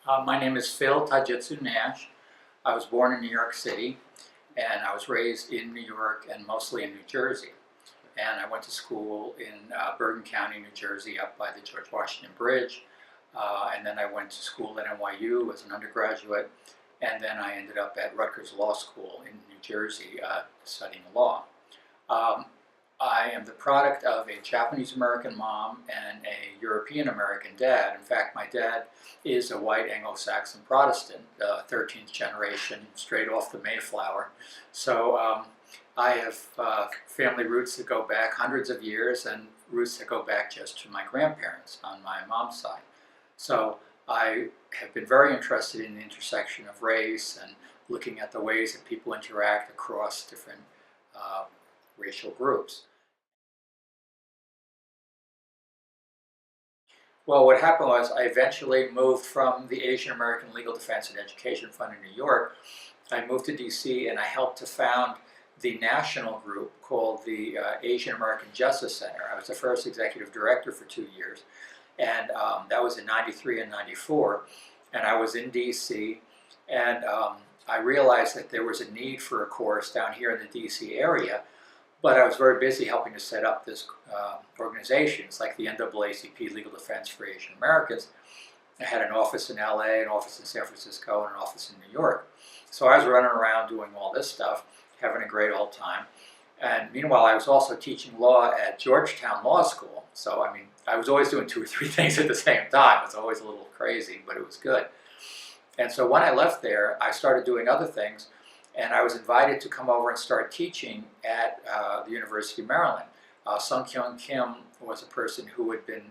My name is Phil Tajitsu Nash. I was born in New York City, and I was raised in New York and mostly in New Jersey. And I went to school in Bergen County, New Jersey, up by the George Washington Bridge. And then I went to school at NYU as an undergraduate, and then I ended up at Rutgers Law School in New Jersey studying law. Um, I am the product of a Japanese American mom and a European American dad. In fact, my dad is a white Anglo-Saxon Protestant, 13th generation, straight off the Mayflower. So I have family roots that go back hundreds of years and roots that go back just to my grandparents on my mom's side. So I have been very interested in the intersection of race and looking at the ways that people interact across different racial groups. Well, what happened was I eventually moved from the Asian American Legal Defense and Education Fund in New York. I moved to DC and I helped to found the national group called the Asian American Justice Center. I was the first executive director for 2 years, and that was in '93 and '94. And I was in DC, and I realized that there was a need for a course down here in the DC area, but I was very busy helping to set up this organizations like the NAACP Legal Defense for Asian Americans. I had an office in LA, an office in San Francisco, and an office in New York. So I was running around doing all this stuff, having a great old time. And meanwhile, I was also teaching law at Georgetown Law School. So, I mean, I was always doing 2 or 3 things at the same time. It was always a little crazy, but it was good. And so when I left there, I started doing other things, and I was invited to come over and start teaching at the University of Maryland. Sung Kyung Kim was a person who had been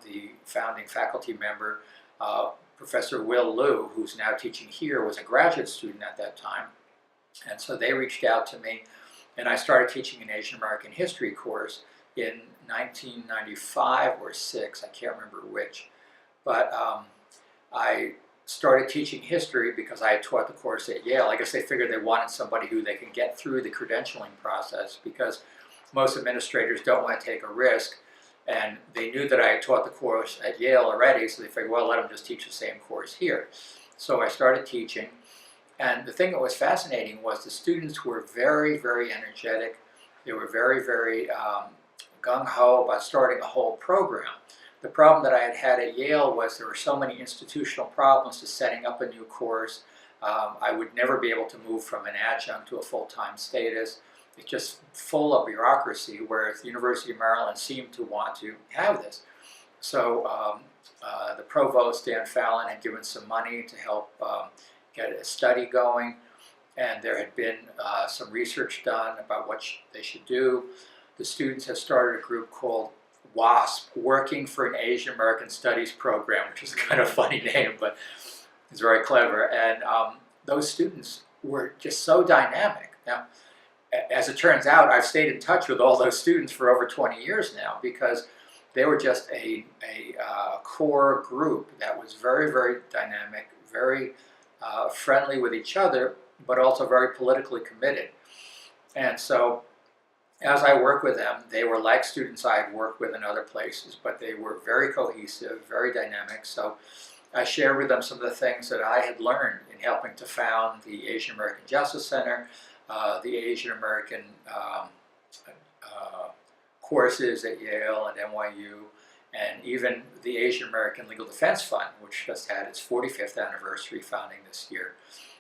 the founding faculty member. Professor Will Liu, who's now teaching here, was a graduate student at that time. And so they reached out to me, and I started teaching an Asian American history course in 1995 or 6, I can't remember which. But I started teaching history because I had taught the course at Yale. I guess they figured they wanted somebody who they can get through the credentialing process, because most administrators don't want to take a risk. And they knew that I had taught the course at Yale already, so they figured, well, let them just teach the same course here. So I started teaching. And the thing that was fascinating was the students were very, very energetic. They were very, very gung-ho about starting a whole program. The problem that I had had at Yale was there were so many institutional problems to setting up a new course. I would never be able to move from an adjunct to a full-time status. It's just full of bureaucracy, whereas the University of Maryland seemed to want to have this. So the provost, Dan Fallon, had given some money to help get a study going, and there had been some research done about what they should do. The students have started a group called WASP, Working for an Asian American Studies Program, which is a kind of funny name, but it's very clever. And those students were just so dynamic. Now, as it turns out, I've stayed in touch with all those students for over 20 years now, because they were just a core group that was very, very dynamic, very friendly with each other, but also very politically committed. And so as I worked with them, they were like students I had worked with in other places, but they were very cohesive, very dynamic. So I shared with them some of the things that I had learned in helping to found the Asian American Justice Center, the Asian American courses at Yale and NYU, and even the Asian American Legal Defense Fund, which just had its 45th anniversary founding this year.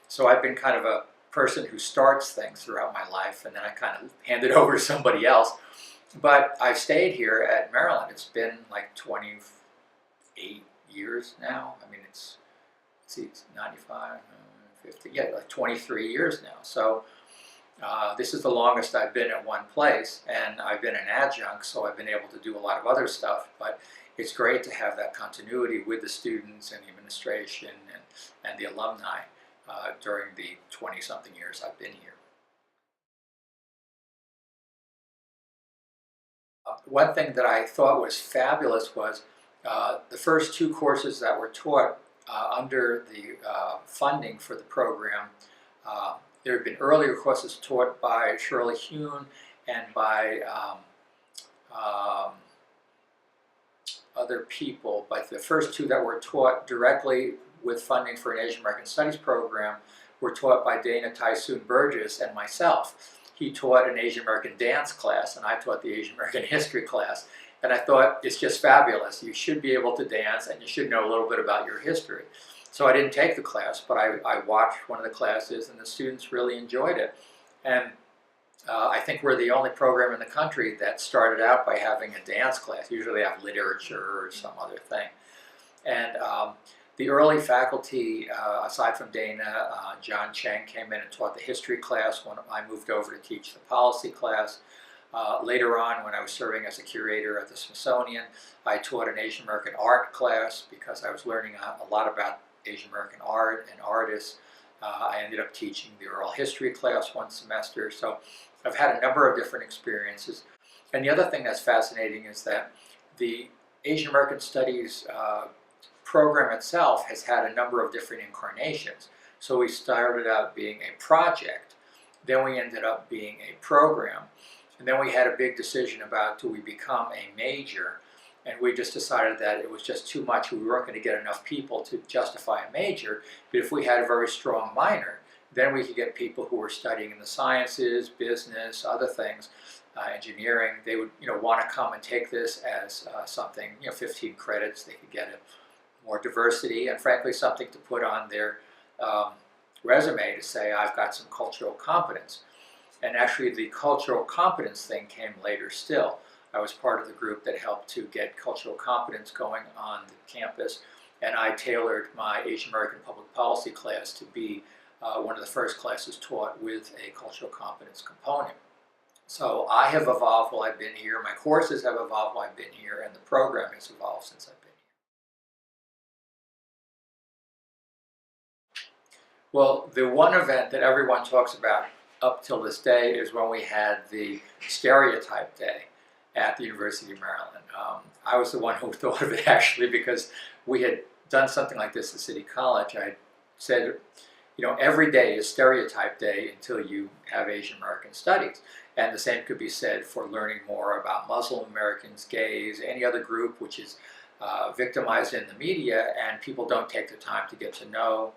So I've been kind of a person who starts things throughout my life, and then I kind of hand it over to somebody else. But I've stayed here at Maryland. It's been like 28 years now. I mean, it's 95, 50, yeah, like 23 years now. So this is the longest I've been at one place, and I've been an adjunct, so I've been able to do a lot of other stuff, but it's great to have that continuity with the students and the administration and the alumni during the 20-something years I've been here. One thing that I thought was fabulous was the first 2 courses that were taught under the funding for the program. There had been earlier courses taught by Shirley Hune and by other people, but the first 2 that were taught directly with funding for an Asian American Studies program were taught by Dana Tysoon Burgess and myself. He taught an Asian American dance class, and I taught the Asian American history class. And I thought, it's just fabulous. You should be able to dance, and you should know a little bit about your history. So I didn't take the class, but I watched one of the classes, and the students really enjoyed it. And I think we're the only program in the country that started out by having a dance class. Usually they have literature or some other thing. And the early faculty, aside from Dana, John Cheng came in and taught the history class when I moved over to teach the policy class. Later on, when I was serving as a curator at the Smithsonian, I taught an Asian American art class because I was learning a lot about Asian American art and artists. I ended up teaching the oral history class one semester. So I've had a number of different experiences. And the other thing that's fascinating is that the Asian American Studies program itself has had a number of different incarnations. So we started out being a project, then we ended up being a program, and then we had a big decision about, do we become a major? And we just decided that it was just too much. We weren't going to get enough people to justify a major, but if we had a very strong minor, then we could get people who were studying in the sciences, business, other things, engineering. They would want to come and take this as something, 15 credits. They could get more diversity and frankly something to put on their resume to say, I've got some cultural competence. And actually the cultural competence thing came later still. I was part of the group that helped to get cultural competence going on the campus, and I tailored my Asian American Public Policy class to be one of the first classes taught with a cultural competence component. So I have evolved while I've been here, my courses have evolved while I've been here, and the program has evolved since I've been here. Well, the one event that everyone talks about up till this day is when we had the stereotype day at the University of Maryland. I was the one who thought of it actually because we had done something like this at City College. I said, every day is stereotype day until you have Asian American Studies. And the same could be said for learning more about Muslim Americans, gays, any other group which is victimized in the media, and people don't take the time to get to know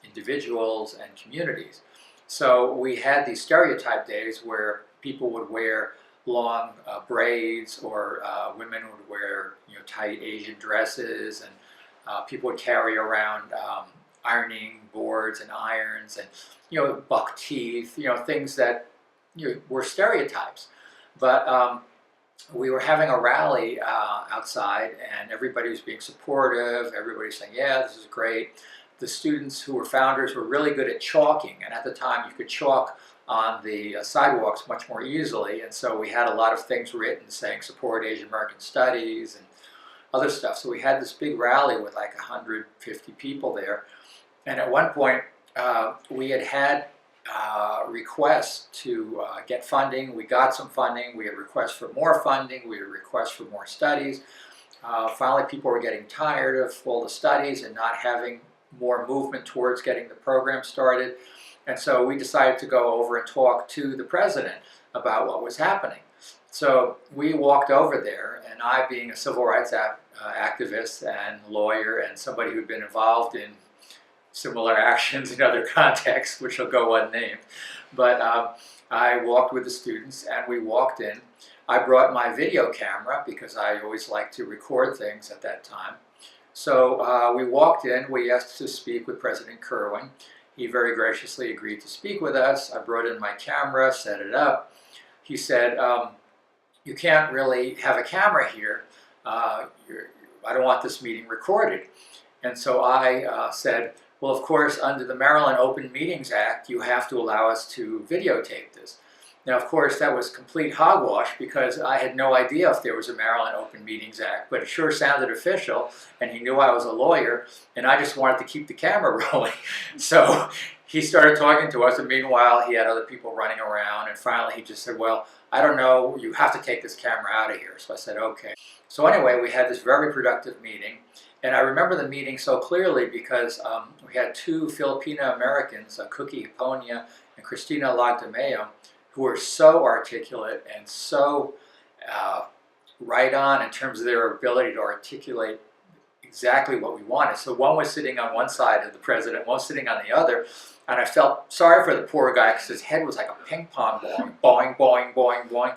individuals and communities. So we had these stereotype days where people would wear long braids, or women would wear tight Asian dresses, and people would carry around ironing boards and irons, and buck teeth, things that were stereotypes. But we were having a rally outside, and everybody was being supportive. Everybody was saying, yeah, this is great. The students who were founders were really good at chalking, and at the time you could chalk on the sidewalks much more easily, and so we had a lot of things written saying support Asian American Studies and other stuff. So we had this big rally with like 150 people there, and at one point we had requests to get funding. We got some funding. We had requests for more funding. We had requests for more studies. Finally, people were getting tired of all the studies and not having more movement towards getting the program started. And so we decided to go over and talk to the president about what was happening. So we walked over there, and I, being a civil rights activist and lawyer and somebody who'd been involved in similar actions in other contexts, which will go unnamed, but I walked with the students and we walked in. I brought my video camera because I always like to record things at that time. So we walked in, we asked to speak with President Kerwin. He very graciously agreed to speak with us. I brought in my camera, set it up. He said, you can't really have a camera here. I don't want this meeting recorded. And so I said, well, of course, under the Maryland Open Meetings Act, you have to allow us to videotape this. Now, of course, that was complete hogwash because I had no idea if there was a Maryland Open Meetings Act, but it sure sounded official, and he knew I was a lawyer, and I just wanted to keep the camera rolling. So he started talking to us, and meanwhile, he had other people running around, and finally he just said, well, I don't know, you have to take this camera out of here. So I said, okay. So anyway, we had this very productive meeting, and I remember the meeting so clearly because we had two Filipino Americans, Cookie Hiponia and Christina Lagdameo, who were so articulate and so right on in terms of their ability to articulate exactly what we wanted. So one was sitting on one side of the president, one was sitting on the other, and I felt sorry for the poor guy because his head was like a ping pong ball, boing, boing, boing, boing.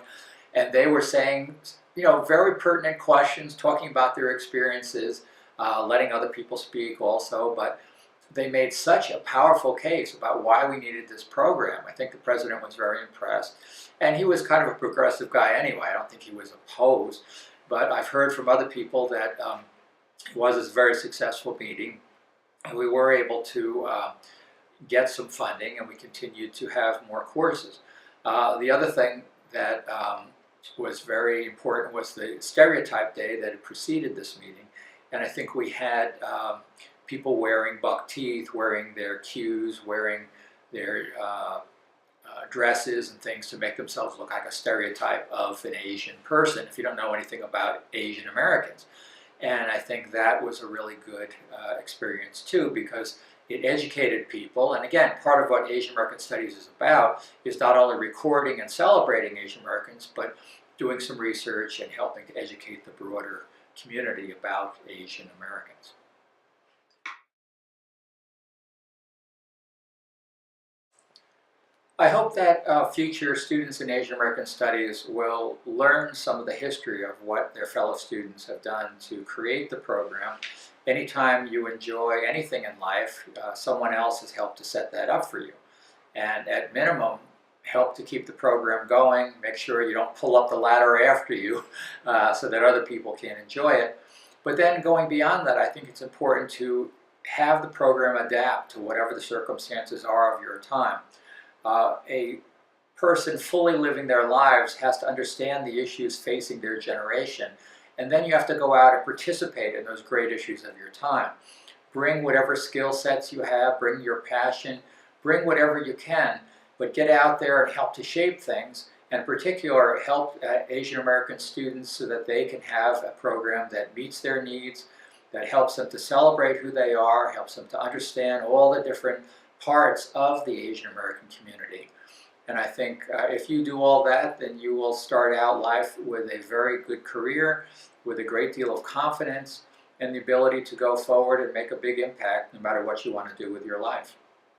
And they were saying, very pertinent questions, talking about their experiences, letting other people speak also, but they made such a powerful case about why we needed this program. I think the president was very impressed. And he was kind of a progressive guy anyway. I don't think he was opposed. But I've heard from other people that it was a very successful meeting. And we were able to get some funding, and we continued to have more courses. The other thing that was very important was the stereotype day that had preceded this meeting. And I think we had people wearing buck teeth, wearing their cues, wearing their dresses and things to make themselves look like a stereotype of an Asian person, if you don't know anything about Asian Americans. And I think that was a really good experience too, because it educated people. And again, part of what Asian American Studies is about is not only recording and celebrating Asian Americans, but doing some research and helping to educate the broader community about Asian Americans. I hope that future students in Asian American Studies will learn some of the history of what their fellow students have done to create the program. Anytime you enjoy anything in life, someone else has helped to set that up for you. And at minimum, help to keep the program going, make sure you don't pull up the ladder after you so that other people can enjoy it. But then going beyond that, I think it's important to have the program adapt to whatever the circumstances are of your time. A person fully living their lives has to understand the issues facing their generation, and then you have to go out and participate in those great issues of your time. Bring whatever skill sets you have, bring your passion, bring whatever you can, but get out there and help to shape things, and in particular help Asian American students so that they can have a program that meets their needs, that helps them to celebrate who they are, helps them to understand all the different parts of the Asian American community. And I think if you do all that, then you will start out life with a very good career, with a great deal of confidence, and the ability to go forward and make a big impact no matter what you want to do with your life.